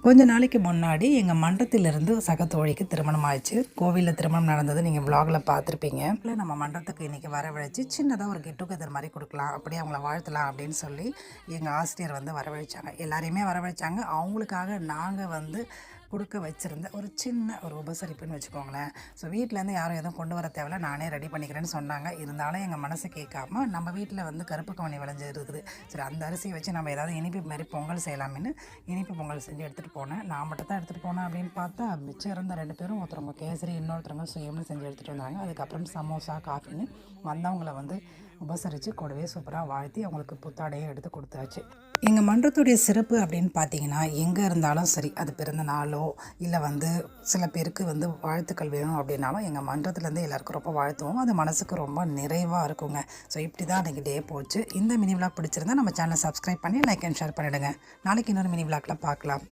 கொஞ்ச நாளைக்கு முன்னாடி எங்கள் மன்றத்திலிருந்து சக தோழிக்கு திருமணம் ஆயிடுச்சு. கோவிலில் திருமணம் நடந்தது நீங்கள் வ்ளாகில் பார்த்துருப்பீங்க. நம்ம மன்றத்துக்கு இன்றைக்கி வரவழைச்சி சின்னதாக ஒரு கெட் டுகெதர் மாதிரி கொடுக்கலாம், அப்படியே அவங்கள வாழ்த்தலாம் அப்படின்னு சொல்லி எங்கள் ஆசிரியர் வந்து வரவழைச்சாங்க. எல்லாரையுமே வரவழைச்சாங்க. அவங்களுக்காக நாங்கள் வந்து கொடுக்க வச்சுருந்த ஒரு சின்ன ஒரு உபசரிப்புன்னு வச்சுக்கோங்களேன். ஸோ வீட்டிலேருந்து யாரும் எதுவும் கொண்டு வர தேவையில்ல, நானே ரெடி பண்ணிக்கிறேன்னு சொன்னாங்க. இருந்தாலும் எங்கள் மனசை கேட்காம நம்ம வீட்டில் வந்து கருப்பு கவனி விளைஞ்சு இருக்குது, சரி அந்த அரிசியை வச்சு நம்ம ஏதாவது இனிப்பு மாதிரி பொங்கல் செய்யலாமேன்னு இனிப்பு பொங்கல் செஞ்சு எடுத்துகிட்டு போனேன். நான் மட்டும் தான் எடுத்துகிட்டு போனேன் அப்படின்னு பார்த்தா மிச்சம் இருந்த 2 பேரும் ஒருத்தவங்க கேசரி, இன்னொருத்தவங்க சுயம்னு செஞ்சு எடுத்துகிட்டு வந்தாங்க. அதுக்கப்புறம் சமோசா, காஃபின்னு வந்தவங்களை வந்து உபசரித்து கூடவே சூப்பராக வாழ்த்தி அவங்களுக்கு புத்தாடையை எடுத்து கொடுத்தாச்சு. எங்கள் மன்றத்துடைய சிறப்பு அப்படின்னு பார்த்தீங்கன்னா, எங்கே இருந்தாலும் சரி, அது பிறந்த நாளோ இல்லை வந்து சில பேருக்கு வந்து வாழ்த்துக்கள் வேணும் அப்படின்னாலும் எங்கள் மன்றத்துலேருந்து எல்லாருக்கும் ரொம்ப வாழ்த்துவோம். அது மனசுக்கு ரொம்ப நிறைவாக இருக்குங்க. ஸோ இப்படி தான் அன்றைக்கி டே போச்சு. இந்த மினி விளாக் பிடிச்சிருந்தா நம்ம சேனலை சப்ஸ்கிரைப் பண்ணி லைக் அண்ட் ஷேர் பண்ணிவிடுங்க. நாளைக்கு இன்னொரு மினி விளாக்ல பார்க்கலாம்.